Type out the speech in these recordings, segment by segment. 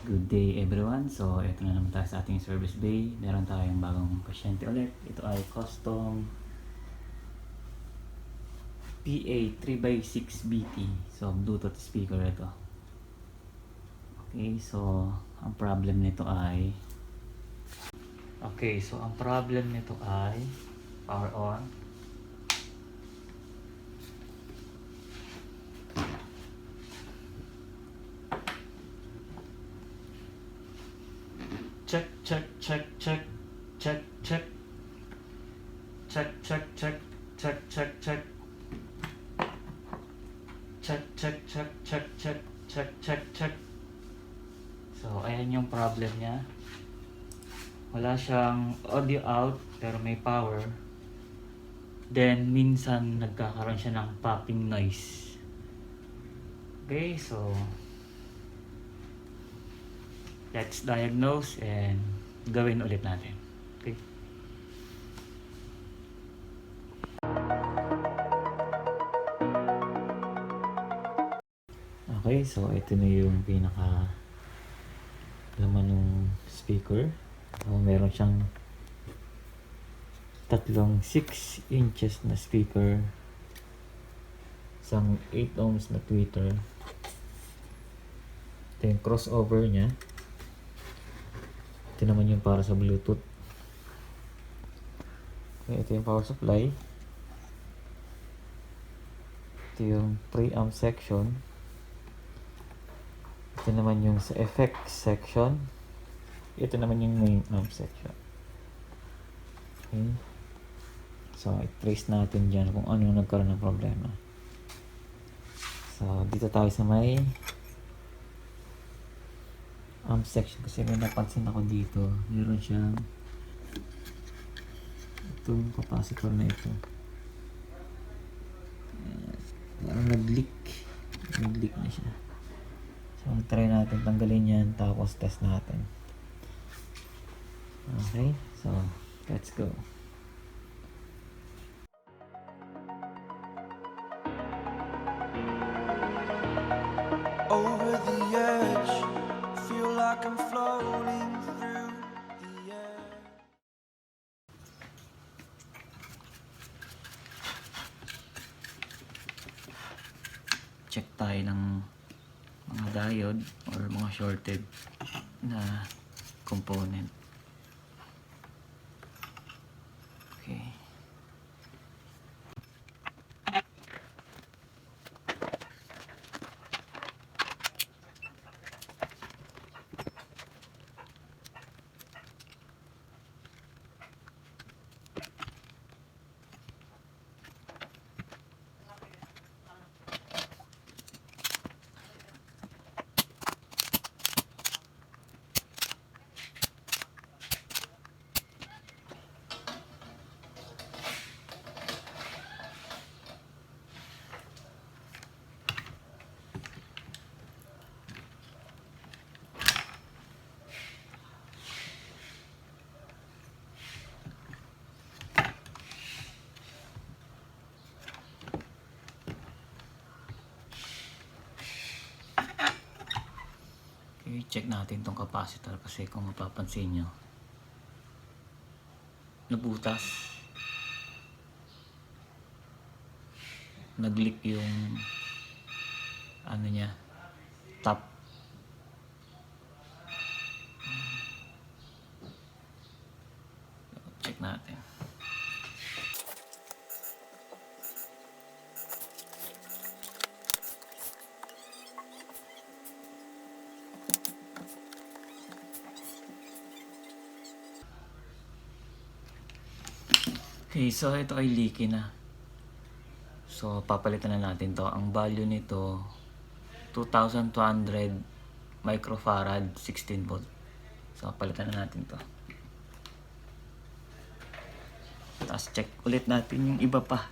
Good day everyone. So, ito na naman tayo sa ating service bay. Meron tayong bagong pasyente ulit. Ito ay custom PA 3x6BT. So, Bluetooth speaker ito. Okay, so ang problem nito ay power on. Check, check, check, check, check, check, check, check, check, check, check, check, check, check, check, check, check, check, check, check. So, ayan yung problem niya. Wala siyang audio out pero may power. Then, minsan nagkakaroon siya ng popping noise. Okay, so let's diagnose and gawin ulit natin. Okay. Okay, so ito na yung pinaka laman ng speaker. So, meron siyang tatlong 6 inches na speaker, isang 8 ohms na tweeter. Ito yung crossover niya. Ito naman yung para sa Bluetooth. Okay, ito yung power supply. Ito yung preamp section. Ito naman yung sa effects section. Ito naman yung main amp section. Okay. So, i-trace natin dyan kung ano nagkaroon ng problema. So, dito tayo sa may amp section kasi may napansin ako dito. Meron siyang itong capacitor na ito. Parang nag-leak na siya. So, try natin tanggalin yan tapos test natin. Okay, so let's go. Over the edge, feel like I'm floating through the air. Check tayo ng mga diode or mga shorted na component. Okay. I-check natin tong capacitor kasi kung mapapansin nyo nabutas, nag-leak yung ano niya, top. Check natin. Okay, so ito ay leaky na. So, papalitan na natin to. Ang value nito, 2,200 microfarad, 16 volt. So, palitan na natin to. Tapos, check ulit natin yung iba pa.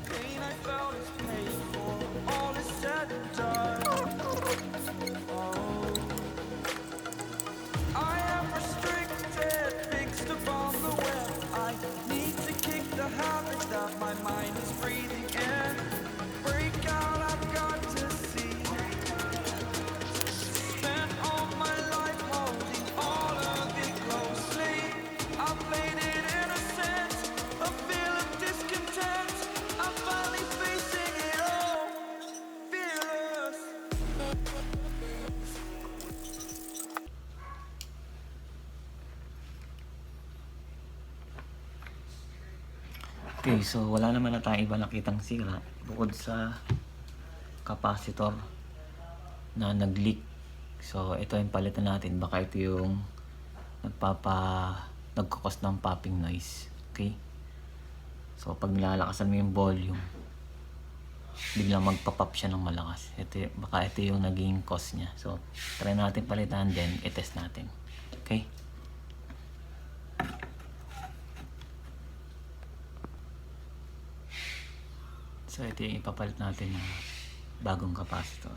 Pain I felt is paid for, all is said and done. Oh, I am restricted, fixed upon the web. I need to that my mind is breathing in. Break out, I've got to see. Spent all my life holding all of it closely. I played it innocent, a feel of discontent. I'm finally facing it all, fearless. Okay, so wala naman na tayong iba nakitang sira bukod sa capacitor na nag-leak. So ito yung palitan natin, baka ito yung nagkakos ng popping noise. Okay, so pag nilalakasan mo yung volume, biglang magpa-pop siya ng malakas. Baka ito yung naging cause niya. So try natin palitan, then i-test natin. Okay, so ito yung ipapalit natin ng bagong capacitor.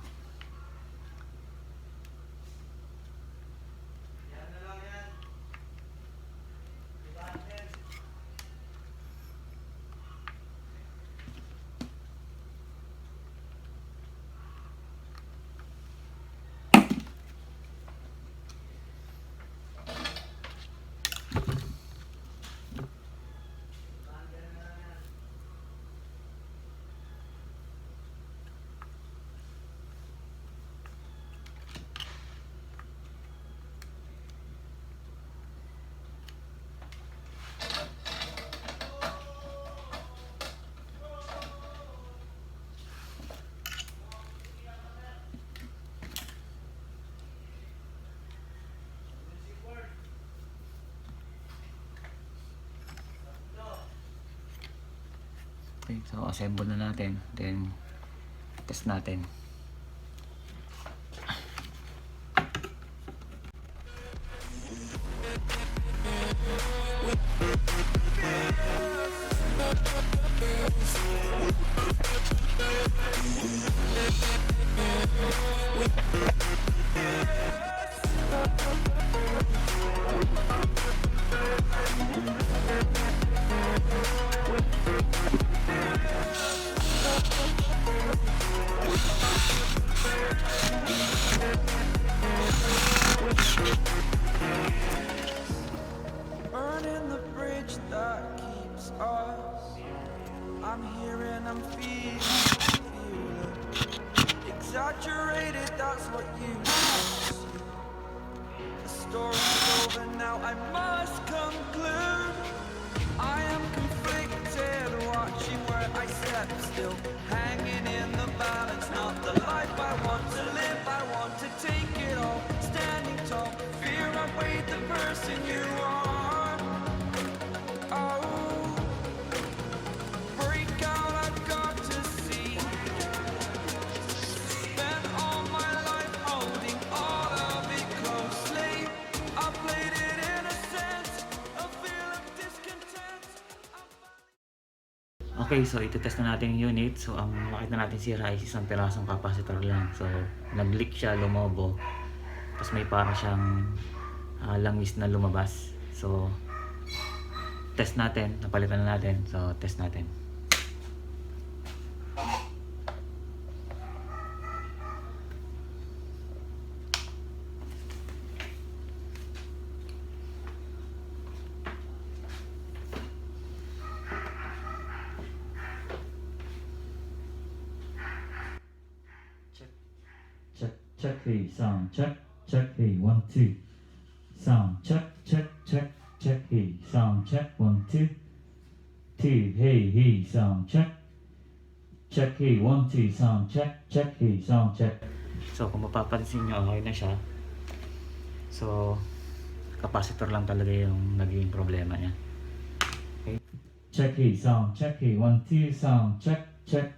Okay, so assemble na natin, then test natin. Burning the bridge that keeps us. I'm here and I'm feeling exaggerated, that's what you see. The story's over now, I must conclude. I am conflicted, watching where I step still, hanging in the balance. Not the life I want to live, I want to take it all. Standing tall, fear I weighed the person you are. Oh, break out, I've got to see. Spent all my life holding all of it closely. I played it innocent, a feel of discontent. Okay, so ito-test na natin yung unit. So ang makita natin sira ay isang pirasong capacitor lang. So nag-leak siya, lumobo. Tapos may para siyang langis na lumabas. So test natin, napalitan na natin. So test natin. Check, hey, sound check, hey, 1 2. Sound check, hey, sound check, 1 2. 2, hey, sound check, hey, 1 2, sound check, hey, sound check. So kung mapapansin nyo, okay na siya. So capacitor lang talaga yung naging problema niya. Okay. Check, hey, sound check, hey, 1 2, sound check, hey,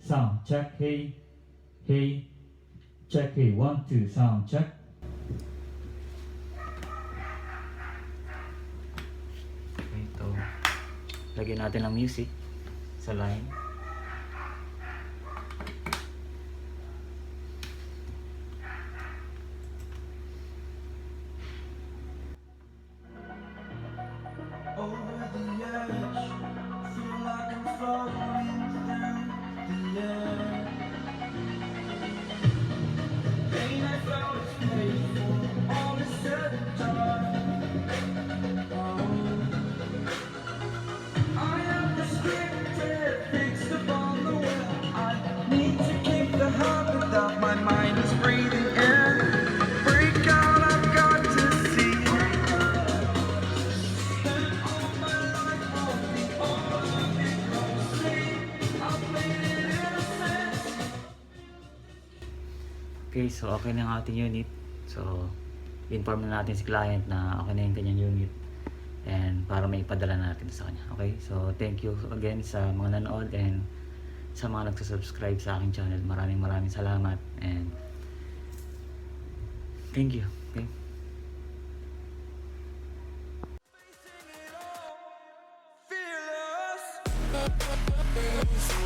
sound check, hey, check, hey, 1 2, sound check. Okay, ito. Lagyan natin ng music sa line. Okay, so okay na ang ating unit. So, inform na natin si client na okay na yung kanyang unit. And para may ipadala natin sa kanya. Okay, so thank you again sa mga nanood and sa mga nagsasubscribe sa aking channel. Maraming salamat and thank you. Okay. Facing it all, fearless.